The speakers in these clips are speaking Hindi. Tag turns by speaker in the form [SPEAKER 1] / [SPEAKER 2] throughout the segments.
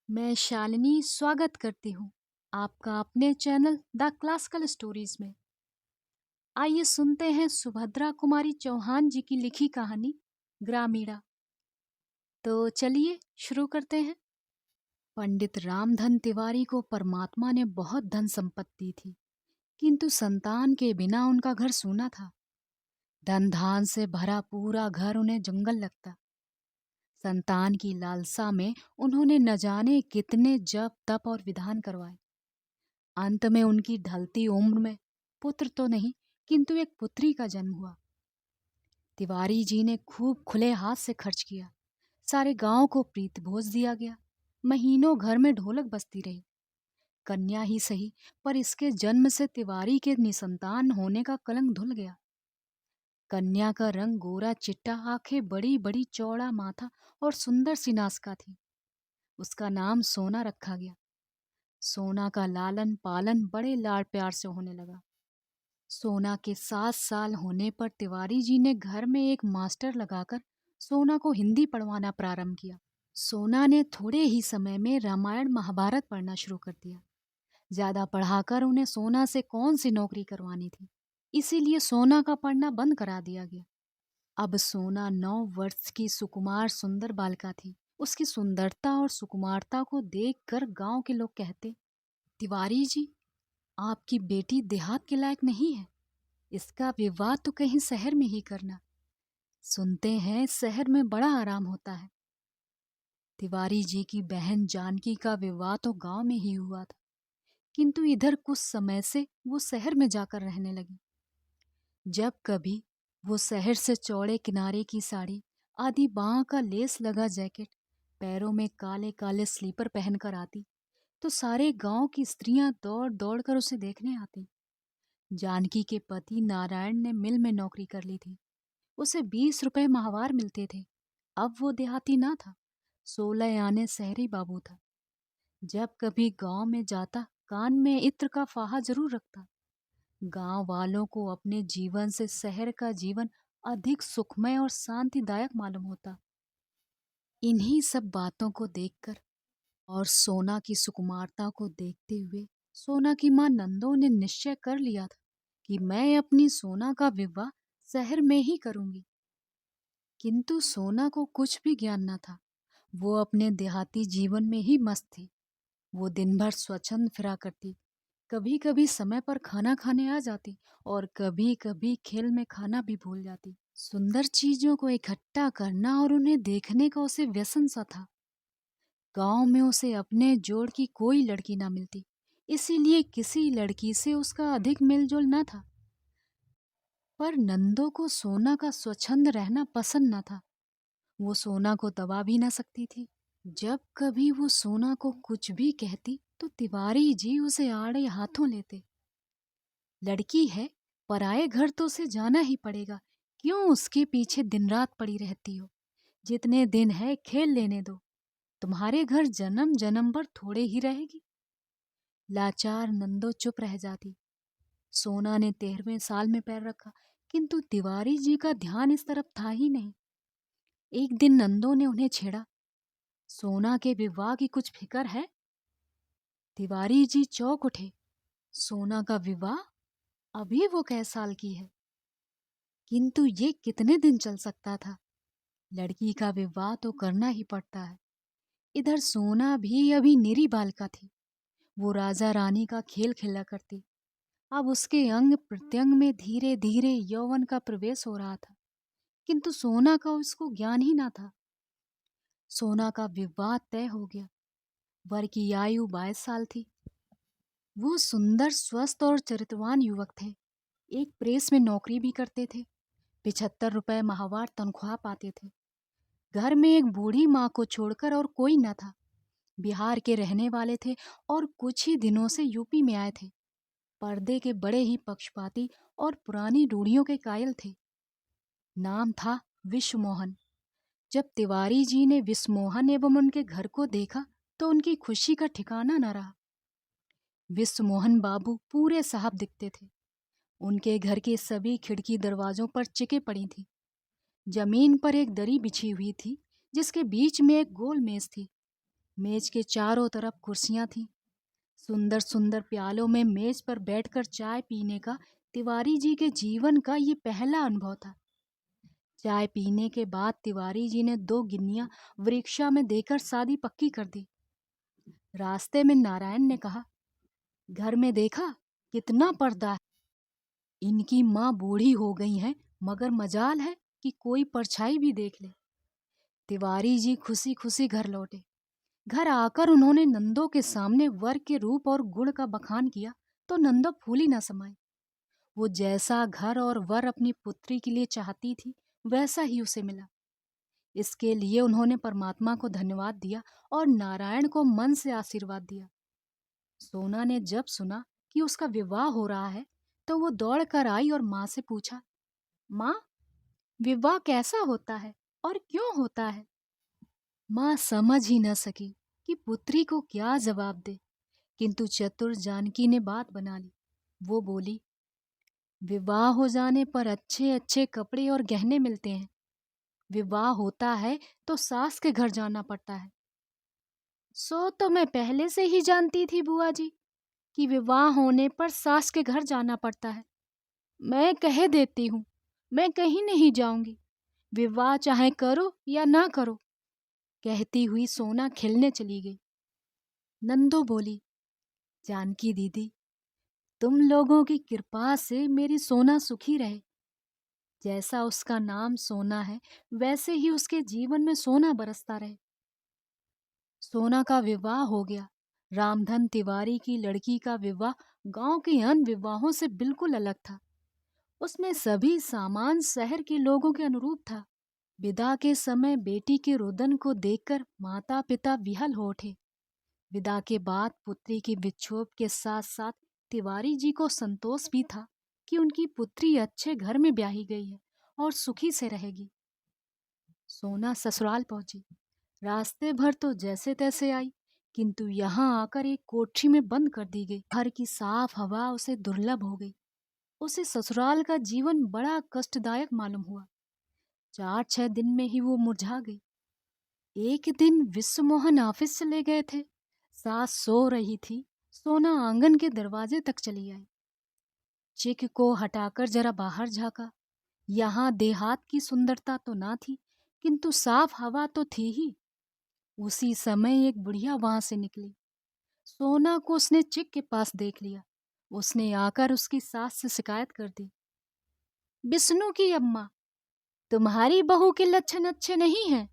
[SPEAKER 1] मैं शालिनी स्वागत करती हूँ आपका अपने चैनल द क्लासिकल स्टोरीज में। आइए सुनते हैं सुभद्रा कुमारी चौहान जी की लिखी कहानी ग्रामीणा। तो चलिए शुरू करते हैं। पंडित रामधन तिवारी को परमात्मा ने बहुत धन संपत्ति थी, किंतु संतान के बिना उनका घर सूना था। धन धान से भरा पूरा घर उन्हें जंगल लगता। संतान की लालसा में उन्होंने न जाने कितने जप तप और विधान करवाए। अंत में उनकी ढलती उम्र में पुत्र तो नहीं किंतु एक पुत्री का जन्म हुआ। तिवारी जी ने खूब खुले हाथ से खर्च किया। सारे गांव को प्रीत भोज दिया गया। महीनों घर में ढोलक बजती रही। कन्या ही सही, पर इसके जन्म से तिवारी के निसंतान होने का कलंक धुल गया। कन्या का रंग गोरा चिट्टा, आंखें बड़ी बड़ी, चौड़ा माथा और सुंदर सी नासिका थी। उसका नाम सोना रखा गया। सोना का लालन पालन बड़े लाड़ प्यार से होने लगा। सोना के 7 साल होने पर तिवारी जी ने घर में एक मास्टर लगाकर सोना को हिंदी पढ़वाना प्रारंभ किया। सोना ने थोड़े ही समय में रामायण महाभारत पढ़ना शुरू कर दिया। ज्यादा पढ़ाकर उन्हें सोना से कौन सी नौकरी करवानी थी, इसीलिए सोना का पढ़ना बंद करा दिया गया। अब सोना 9 वर्ष की सुकुमार सुंदर बालिका थी। उसकी सुंदरता और सुकुमारता को देखकर गांव के लोग कहते, तिवारी जी, आपकी बेटी देहात के लायक नहीं है। इसका विवाह तो कहीं शहर में ही करना। सुनते हैं शहर में बड़ा आराम होता है। तिवारी जी की बहन जानकी का विवाह तो गांव में ही हुआ था, किंतु इधर कुछ समय से वो शहर में जाकर रहने लगी। जब कभी वो शहर से चौड़े किनारे की साड़ी, आधी बांह का लेस लगा जैकेट, पैरों में काले काले स्लीपर पहनकर आती, तो सारे गांव की स्त्रियां दौड़ दौड़ कर उसे देखने आती। जानकी के पति नारायण ने मिल में नौकरी कर ली थी। उसे 20 रुपए माहवार मिलते थे। अब वो देहाती ना था, 16 आने शहरी बाबू था। जब कभी गांव में जाता, कान में इत्र का फाहा जरूर रखता। गांव वालों को अपने जीवन से शहर का जीवन अधिक सुखमय और शांतिदायक मालूम होता। इन्हीं सब बातों को देखकर और सोना की सुकुमारता को देखते हुए सोना की मां नंदो ने निश्चय कर लिया था कि मैं अपनी सोना का विवाह शहर में ही करूंगी। किंतु सोना को कुछ भी ज्ञान न था। वो अपने देहाती जीवन में ही मस्त थी। वो दिन भर स्वच्छंद फिरा करती, कभी कभी समय पर खाना खाने आ जाती और कभी कभी खेल में खाना भी भूल जाती। सुंदर चीजों को इकट्ठा करना और उन्हें देखने का उसे व्यसन सा था। गांव में उसे अपने जोड़ की कोई लड़की ना मिलती, इसीलिए किसी लड़की से उसका अधिक मेलजोल न था। पर नंदो को सोना का स्वच्छंद रहना पसंद न था। वो सोना को दबा भी ना सकती थी। जब कभी वो सोना को कुछ भी कहती तो तिवारी जी उसे आड़े हाथों लेते। लड़की है, पराए घर तो उसे जाना ही पड़ेगा। क्यों उसके पीछे दिन रात पड़ी रहती हो? जितने दिन है खेल लेने दो। तुम्हारे घर जन्म जन्म भर थोड़े ही रहेगी। लाचार नंदो चुप रह जाती। सोना ने 13वें साल में पैर रखा, किंतु तिवारी जी का ध्यान इस तरफ था ही नहीं। एक दिन नंदो ने उन्हें छेड़ा, सोना के विवाह की कुछ फिक्र है? तिवारी जी चौंक उठे। सोना का विवाह? अभी वो कै साल की है? किंतु ये कितने दिन चल सकता था? लड़की का विवाह तो करना ही पड़ता है। इधर सोना भी अभी निरी बालिका थी। वो राजा रानी का खेल खेला करती। अब उसके अंग प्रत्यंग में धीरे धीरे यौवन का प्रवेश हो रहा था, किंतु सोना का उसको ज्ञान ही ना था। सोना का विवाह तय हो गया। वर की आयु 22 साल थी। वो सुंदर, स्वस्थ और चरित्रवान युवक थे। एक प्रेस में नौकरी भी करते थे। 75 रुपए माहवार तनख्वाह पाते थे। घर में एक बूढ़ी माँ को छोड़कर और कोई न था। बिहार के रहने वाले थे और कुछ ही दिनों से यूपी में आए थे। पर्दे के बड़े ही पक्षपाती और पुरानी रूढ़ियों के कायल थे। नाम था विश्वमोहन। जब तिवारी जी ने विश्वमोहन एवं उनके घर को देखा तो उनकी खुशी का ठिकाना न रहा। विश्वमोहन बाबू पूरे साहब दिखते थे। उनके घर के सभी खिड़की दरवाजों पर चिके पड़ी थी। जमीन पर एक दरी बिछी हुई थी, जिसके बीच में एक गोल मेज थी। मेज के चारों तरफ कुर्सियां थीं। सुंदर सुंदर प्यालों में मेज पर बैठकर चाय पीने का तिवारी जी के जीवन का ये पहला अनुभव था। चाय पीने के बाद तिवारी जी ने 2 गिन्नियां वृक्षा में देकर शादी पक्की कर दी। रास्ते में नारायण ने कहा, घर में देखा कितना पर्दा है। इनकी माँ बूढ़ी हो गई हैं, मगर मजाल है कि कोई परछाई भी देख ले। तिवारी जी खुशी खुशी घर लौटे। घर आकर उन्होंने नंदो के सामने वर के रूप और गुण का बखान किया तो नंदो फूली न समाई। वो जैसा घर और वर अपनी पुत्री के लिए चाहती थी वैसा ही उसे मिला। इसके लिए उन्होंने परमात्मा को धन्यवाद दिया और नारायण को मन से आशीर्वाद दिया। सोना ने जब सुना कि उसका विवाह हो रहा है तो वो दौड़ कर आई और माँ से पूछा, माँ, विवाह कैसा होता है और क्यों होता है? माँ समझ ही न सकी कि पुत्री को क्या जवाब दे, किंतु चतुर जानकी ने बात बना ली। वो बोली, विवाह हो जाने पर अच्छे अच्छे कपड़े और गहने मिलते हैं। विवाह होता है तो सास के घर जाना पड़ता है। सो तो मैं पहले से ही जानती थी बुआ जी कि विवाह होने पर सास के घर जाना पड़ता है। मैं कह देती हूँ, मैं कहीं नहीं जाऊंगी। विवाह चाहे करो या ना करो। कहती हुई सोना खिलने चली गई। नंदो बोली, जानकी दीदी, तुम लोगों की कृपा से मेरी सोना सुखी रहे। जैसा उसका नाम सोना है वैसे ही उसके जीवन में सोना बरसता रहे। सोना का विवाह हो गया। रामधन तिवारी की लड़की का विवाह गांव के अन्य विवाहों से बिल्कुल अलग था। उसमें सभी सामान शहर के लोगों के अनुरूप था। विदा के समय बेटी के रुदन को देखकर माता पिता विहल हो उठे। विदा के बाद पुत्री की विक्षोभ के साथ साथ तिवारी जी को संतोष भी था कि उनकी पुत्री अच्छे घर में ब्याही गई है और सुखी से रहेगी। सोना ससुराल पहुंची। रास्ते भर तो जैसे तैसे आई, किंतु यहाँ आकर एक कोठरी में बंद कर दी गई। घर की साफ हवा उसे दुर्लभ हो गई। उसे ससुराल का जीवन बड़ा कष्टदायक मालूम हुआ। 4-6 दिन में ही वो मुरझा गई। एक दिन विश्वमोहन ऑफिस से ले गए थे। सास सो रही थी। सोना आंगन के दरवाजे तक चली आई। चिक को हटाकर जरा बाहर झांका। यहाँ देहात की सुंदरता तो ना थी, किंतु साफ हवा तो थी ही। उसी समय एक बुढ़िया वहां से निकली। सोना को उसने चिक के पास देख लिया। उसने आकर उसकी सास से शिकायत कर दी, बिष्णु की अम्मा, तुम्हारी बहू के लक्षण अच्छे नहीं हैं।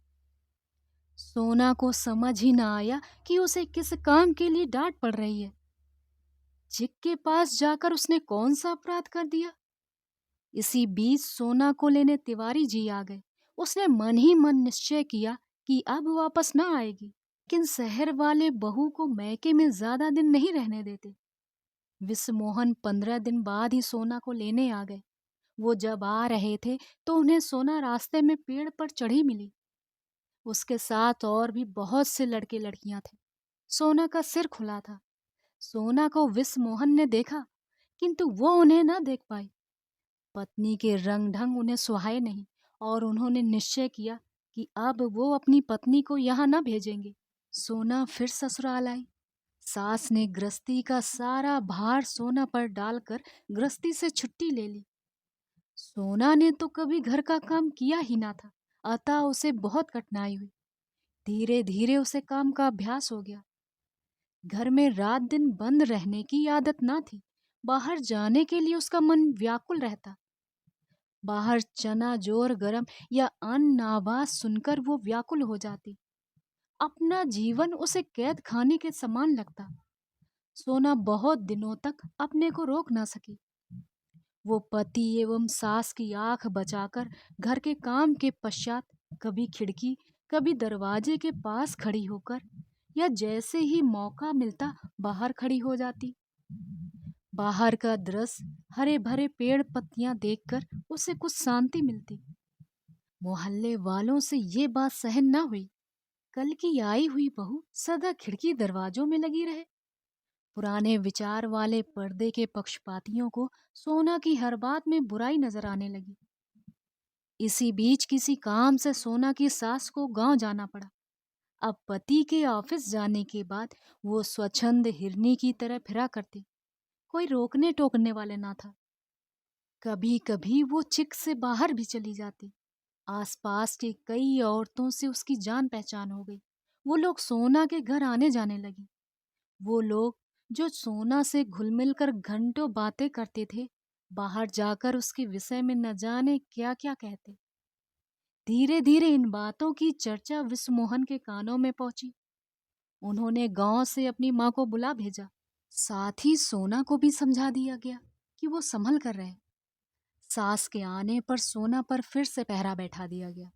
[SPEAKER 1] सोना को समझ ही ना आया कि उसे किस काम के लिए डांट पड़ रही है। चिक के पास जाकर उसने कौन सा अपराध कर दिया? इसी बीच सोना को लेने तिवारी जी आ गए। उसने मन ही मन निश्चय किया कि अब वापस ना आएगी। लेकिन शहर वाले बहू को मैके में ज्यादा दिन नहीं रहने देते। विश्वमोहन 15 दिन बाद ही सोना को लेने आ गए। वो जब आ रहे थे तो उन्हें सोना रास्ते में पेड़ पर चढ़ी मिली। उसके साथ और भी बहुत से लड़के लड़कियां थे। सोना का सिर खुला था। सोना को विश्वमोहन ने देखा, किंतु वो उन्हें न देख पाई। पत्नी के रंग ढंग उन्हें सुहाए नहीं और उन्होंने निश्चय किया कि अब वो अपनी पत्नी को यहाँ न भेजेंगे। सोना फिर ससुराल आई। सास ने गृहस्थी का सारा भार सोना पर डालकर गृहस्थी से छुट्टी ले ली। सोना ने तो कभी घर का काम किया ही ना था, अतः उसे बहुत कठिनाई हुई। धीरे धीरे उसे काम का अभ्यास हो गया। घर में रात दिन बंद रहने की आदत ना थी। बाहर जाने के लिए उसका मन व्याकुल रहता। बाहर चना जोर गरम या अन्न आवाज सुनकर वो व्याकुल हो जाती। अपना जीवन उसे कैद खाने के समान लगता। सोना बहुत दिनों तक अपने को रोक ना सकी। वो पति एवं सास की आंख बचाकर घर के काम के पश्चात कभी खिड़की कभी दरवाजे के पास खड़ी होकर या जैसे ही मौका मिलता बाहर खड़ी हो जाती। बाहर का दृश्य, हरे भरे पेड़ पत्तियां देखकर उसे कुछ शांति मिलती। मोहल्ले वालों से ये बात सहन ना हुई। कल की आई हुई बहू सदा खिड़की दरवाजों में लगी रहे। पुराने विचार वाले पर्दे के पक्षपातियों को सोना की हर बात में बुराई नजर आने लगी। इसी बीच किसी काम से सोना की सास को गांव जाना पड़ा। अब पति के ऑफिस जाने के बाद वो स्वच्छंद हिरनी की तरह फिरा करती। कोई रोकने टोकने वाले ना था। कभी कभी वो चिक से बाहर भी चली जाती। आसपास की कई औरतों से उसकी जान पहचान हो गई। वो लोग सोना के घर आने जाने लगे। वो लोग जो सोना से घुल मिल कर घंटों बातें करते थे, बाहर जाकर उसके विषय में न जाने क्या क्या कहते। धीरे धीरे इन बातों की चर्चा विश्वमोहन के कानों में पहुंची। उन्होंने गांव से अपनी माँ को बुला भेजा। साथ ही सोना को भी समझा दिया गया कि वो संभल कर रहे। सास के आने पर सोना पर फिर से पहरा बैठा दिया गया।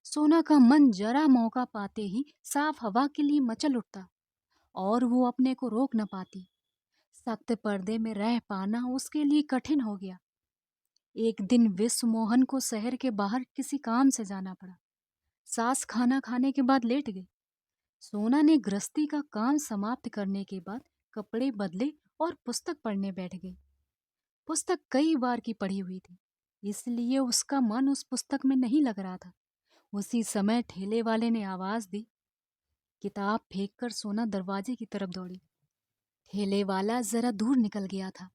[SPEAKER 1] सोना का मन जरा मौका पाते ही साफ हवा के लिए मचल उठता और वो अपने को रोक न पाती। सख्त पर्दे में रह पाना उसके लिए कठिन हो गया। एक दिन विश्वमोहन को शहर के बाहर किसी काम से जाना पड़ा। सास खाना खाने के बाद लेट गई। सोना ने गृहस्थी का काम समाप्त करने के बाद कपड़े बदले और पुस्तक पढ़ने बैठ गई। पुस्तक कई बार की पढ़ी हुई थी, इसलिए उसका मन उस पुस्तक में नहीं लग रहा था। उसी समय ठेले वाले ने आवाज दी। किताब फेंककर सोना दरवाजे की तरफ दौड़ी। ठेले वाला जरा दूर निकल गया था।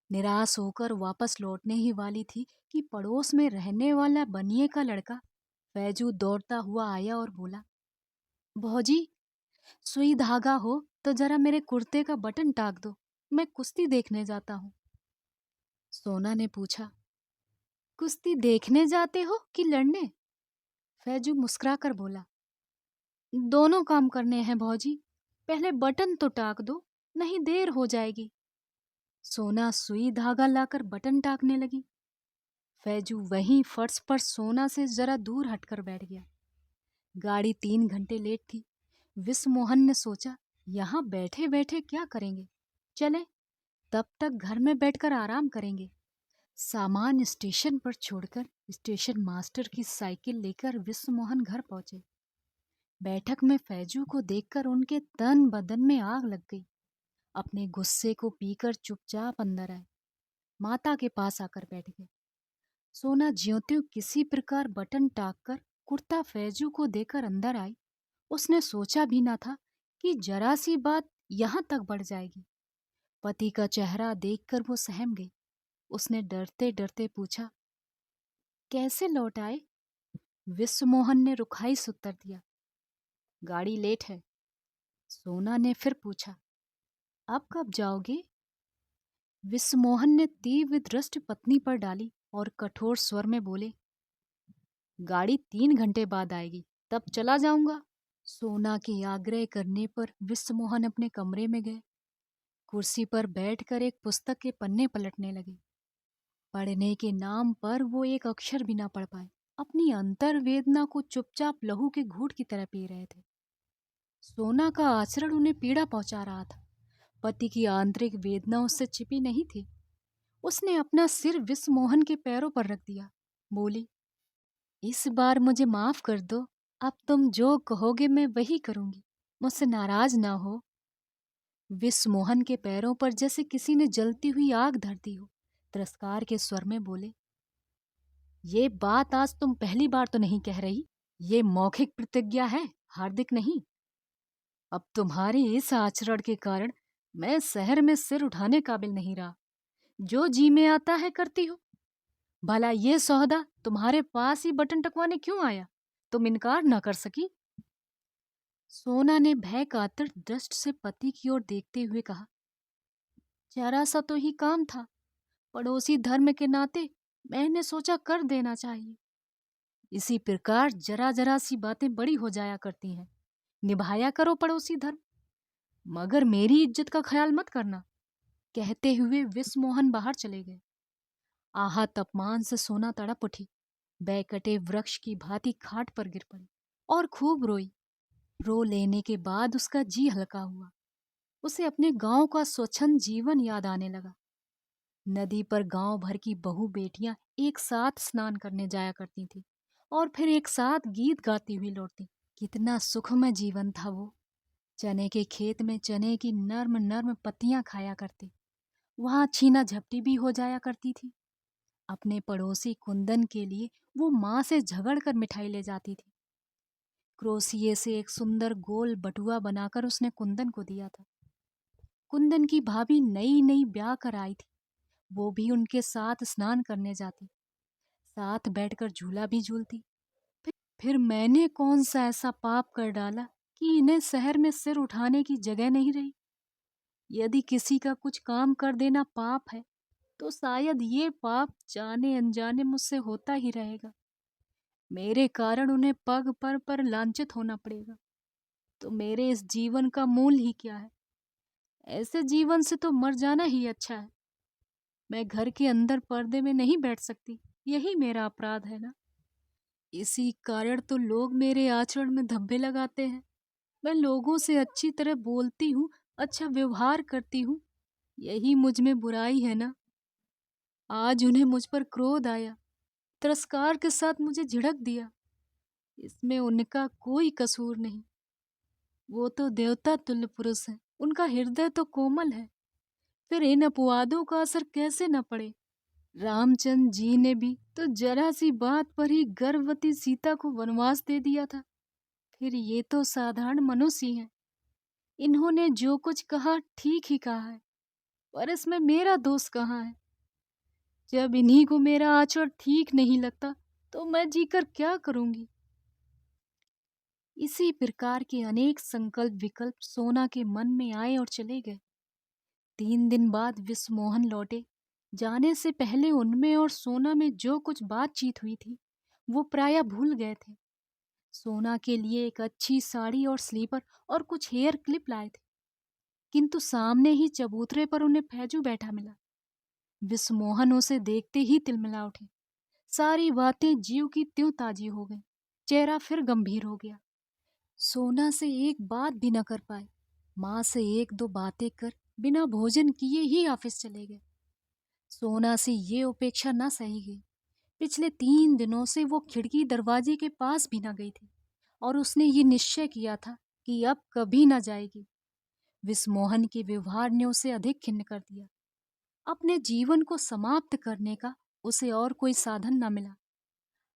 [SPEAKER 1] निराश होकर वापस लौटने ही वाली थी कि पड़ोस में रहने वाला बनिए का लड़का फैजू दौड़ता हुआ आया और बोला, भौजी, सुई धागा हो तो जरा मेरे कुर्ते का बटन टाक दो, मैं कुश्ती देखने जाता हूँ। सोना ने पूछा, कुश्ती देखने जाते हो कि लड़ने? फैजू मुस्कुराकर बोला, दोनों काम करने हैं भौजी, पहले बटन तो टाक दो, नहीं देर हो जाएगी। सोना सुई धागा लाकर बटन टाकने लगी। फैजू वहीं फर्श पर सोना से जरा दूर हटकर बैठ गया। गाड़ी 3 घंटे लेट थी। विश्वमोहन ने सोचा, यहाँ बैठे बैठे क्या करेंगे, चले तब तक घर में बैठकर आराम करेंगे। सामान स्टेशन पर छोड़कर स्टेशन मास्टर की साइकिल लेकर विश्वमोहन घर पहुंचे। बैठक में फैजू को देखकर उनके तन बदन में आग लग गई। अपने गुस्से को पीकर चुपचाप अंदर आए। माता के पास आकर बैठ गए। सोना ज्यों-त्यों किसी प्रकार बटन टाक कर कुर्ता फैजू को देकर अंदर आई। उसने सोचा भी ना था कि जरा सी बात यहाँ तक बढ़ जाएगी। पति का चेहरा देखकर वो सहम गई। उसने डरते डरते पूछा, कैसे लौट आए? विश्वमोहन ने रुखाई से उत्तर दिया, गाड़ी लेट है। सोना ने फिर पूछा, अब कब जाओगे? विश्वमोहन ने तीव्र दृष्टि पत्नी पर डाली और कठोर स्वर में बोले, गाड़ी 3 घंटे बाद आएगी, तब चला जाऊंगा। सोना के आग्रह करने पर विश्वमोहन अपने कमरे में गए। कुर्सी पर बैठकर एक पुस्तक के पन्ने पलटने लगे। पढ़ने के नाम पर वो एक अक्षर भी ना पढ़ पाए। अपनी अंतर वेदना को चुपचाप लहू के घूंट की तरह पी रहे थे। सोना का आचरण उन्हें पीड़ा पहुंचा रहा था। पति की आंतरिक वेदना उससे छिपी नहीं थी। उसने अपना सिर विश्वमोहन के पैरों पर रख दिया। बोली, इस बार मुझे माफ कर दो। अब तुम जो कहोगे मैं वही करूंगी। मुझसे नाराज ना हो। विश्वमोहन के पैरों पर जैसे किसी ने जलती हुई आग धर दी हो। तिरस्कार के स्वर में बोले, ये बात आज तुम पहली बार तो नहीं कह रही। ये मौखिक प्रतिज्ञा है, हार्दिक नहीं। अब तुम्हारे इस आचरण के कारण मैं शहर में सिर उठाने काबिल नहीं रहा। जो जी में आता है करती हो। भला ये सौदा तुम्हारे पास ही बटन टकवाने क्यों आया? तुम इनकार न कर सकी? सोना ने भय कातर दृष्टि से पति की ओर देखते हुए कहा, जरा सा तो ही काम था। पड़ोसी धर्म के नाते मैंने सोचा कर देना चाहिए। इसी प्रकार जरा जरा सी बातें बड़ी हो जाया करती हैं। निभाया करो पड़ोसी धर्म, मगर मेरी इज्जत का ख्याल मत करना। कहते हुए विश्वमोहन बाहर चले गए। आहत अपमान से सोना तड़प उठी। बैकटे वृक्ष की भांति खाट पर गिर पड़ी और खूब रोई। रो लेने के बाद उसका जी हल्का हुआ। उसे अपने गांव का स्वच्छंद जीवन याद आने लगा। नदी पर गांव भर की बहू बेटियां एक साथ स्नान करने जाया करती थी और फिर एक साथ गीत गाती हुई लौटती। कितना सुखमय जीवन था वो। चने के खेत में चने की नर्म नर्म पत्तियां खाया करते। वहां छीना झपटी भी हो जाया करती थी। अपने पड़ोसी कुंदन के लिए वो माँ से झगड़ कर मिठाई ले जाती थी। क्रोशिये से एक सुंदर गोल बटुआ बनाकर उसने कुंदन को दिया था। कुंदन की भाभी नई नई ब्याह कर आई थी। वो भी उनके साथ स्नान करने जाती, साथ बैठकर झूला भी झूलती। फिर मैंने कौन सा ऐसा पाप कर डाला कि इन्हें शहर में सिर उठाने की जगह नहीं रही। यदि किसी का कुछ काम कर देना पाप है, तो शायद ये पाप जाने अनजाने मुझसे होता ही रहेगा। मेरे कारण उन्हें पग पर लांछित होना पड़ेगा। तो मेरे इस जीवन का मूल ही क्या है? ऐसे जीवन से तो मर जाना ही अच्छा है। मैं घर के अंदर पर्दे में नहीं बैठ सकती, यही मेरा अपराध है ना। इसी कारण तो लोग मेरे आचरण में धब्बे लगाते हैं। मैं लोगों से अच्छी तरह बोलती हूँ, अच्छा व्यवहार करती हूँ, यही मुझ में बुराई है ना। आज उन्हें मुझ पर क्रोध आया, तिरस्कार के साथ मुझे झिड़क दिया। इसमें उनका कोई कसूर नहीं। वो तो देवता तुल्य पुरुष है, उनका हृदय तो कोमल है। फिर इन अपवादों का असर कैसे न पड़े। रामचंद्र जी ने भी तो जरा सी बात पर ही गर्भवती सीता को वनवास दे दिया था। फिर ये तो साधारण मनुष्य ही हैं। इन्होंने जो कुछ कहा ठीक ही कहा है, पर इसमें मेरा दोष कहाँ है? जब इन्हीं को मेरा आचरण ठीक नहीं लगता, तो मैं जीकर क्या करूंगी? इसी प्रकार के अनेक संकल्प विकल्प सोना के मन में आए और चले गए। 3 दिन बाद विश्वमोहन लौटे। जाने से पहले उनमें और सोना में जो कुछ बातचीत हुई थी, वो प्रायः भूल गए थे। सोना के लिए एक अच्छी साड़ी और स्लीपर और कुछ हेयर क्लिप लाए थे, किंतु सामने ही चबूतरे पर उन्हें फैजू बैठा मिला। विश्वमोहन उसे देखते ही तिलमिला उठे। सारी बातें जीव की त्यों ताजी हो गई। चेहरा फिर गंभीर हो गया। सोना से एक बात भी न कर पाए। माँ से एक दो बातें कर बिना भोजन किए ही ऑफिस चले गए। सोना से ये उपेक्षा न सही गई। पिछले 3 दिनों से वो खिड़की दरवाजे के पास भी न गई थी और उसने ये निश्चय किया था कि अब कभी न जाएगी। विश्वमोहन के व्यवहार ने उसे अधिक खिन्न कर दिया। अपने जीवन को समाप्त करने का उसे और कोई साधन न मिला।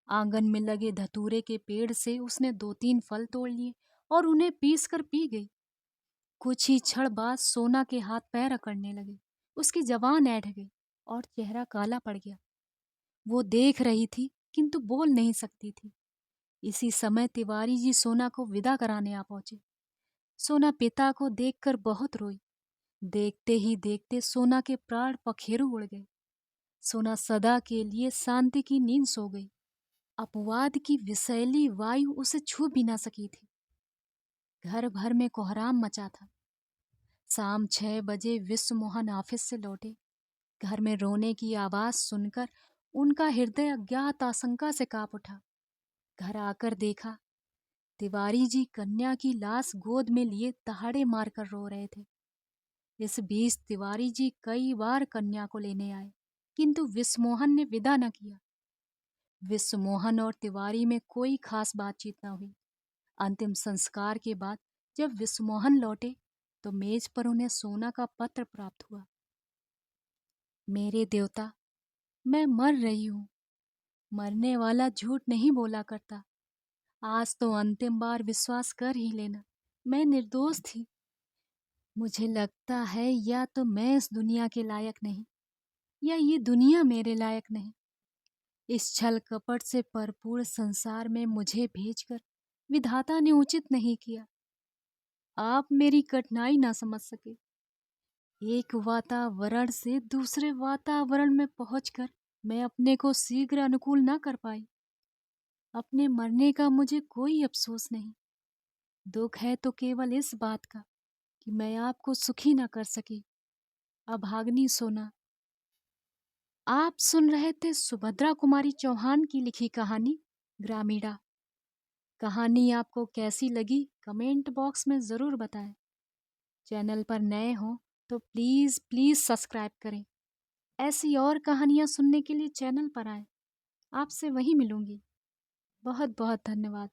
[SPEAKER 1] आंगन में लगे धतूरे के पेड़ से उसने 2-3 फल तोड़ लिए और उन्हें पीस कर पी गई। कुछ ही क्षण बाद सोना के हाथ पैर अकड़ने लगे। उसकी जबान ऐंठ गई और चेहरा काला पड़ गया। वो देख रही थी किंतु बोल नहीं सकती थी। इसी समय तिवारी जी सोना को विदा कराने आ पहुंचे। सोना पिता को देखकर बहुत रोई। देखते ही देखते सोना के प्राण पखेरु उड़ गए। सोना सदा के लिए शांति की नींद सो गई। अपवाद की विषैली वायु उसे छू भी ना सकी थी। घर भर में कोहराम मचा था। शाम 6 बजे विश्वमोहन ऑफिस से लौटे। घर में रोने की आवाज सुनकर उनका हृदय अज्ञात आशंका से कांप उठा। घर आकर देखा, तिवारी जी कन्या की लाश गोद में लिए दहाड़े मारकर रो रहे थे। इस बीच तिवारी जी कई बार कन्या को लेने आए, किंतु विश्वमोहन ने विदा न किया। विश्वमोहन और तिवारी में कोई खास बातचीत न हुई। अंतिम संस्कार के बाद जब विश्वमोहन लौटे तो मेज पर उन्हें सोना का पत्र प्राप्त हुआ। मेरे देवता, मैं मर रही हूँ। मरने वाला झूठ नहीं बोला करता। आज तो अंतिम बार विश्वास कर ही लेना, मैं निर्दोष थी। मुझे लगता है या तो मैं इस दुनिया के लायक नहीं, या ये दुनिया मेरे लायक नहीं। इस छल कपट से भरपूर संसार में मुझे भेजकर विधाता ने उचित नहीं किया। आप मेरी कठिनाई ना समझ सके। एक वातावरण से दूसरे वातावरण में पहुंचकर मैं अपने को शीघ्र अनुकूल ना कर पाई। अपने मरने का मुझे कोई अफसोस नहीं। दुख है तो केवल इस बात का कि मैं आपको सुखी ना कर सकी। अभाग्नि सोना। आप सुन रहे थे सुभद्रा कुमारी चौहान की लिखी कहानी ग्रामीणा। कहानी आपको कैसी लगी कमेंट बॉक्स में ज़रूर बताएं। चैनल पर नए हो तो प्लीज़ प्लीज़ सब्सक्राइब करें। ऐसी और कहानियाँ सुनने के लिए चैनल पर आएं। आपसे वहीं मिलूंगी। बहुत बहुत धन्यवाद।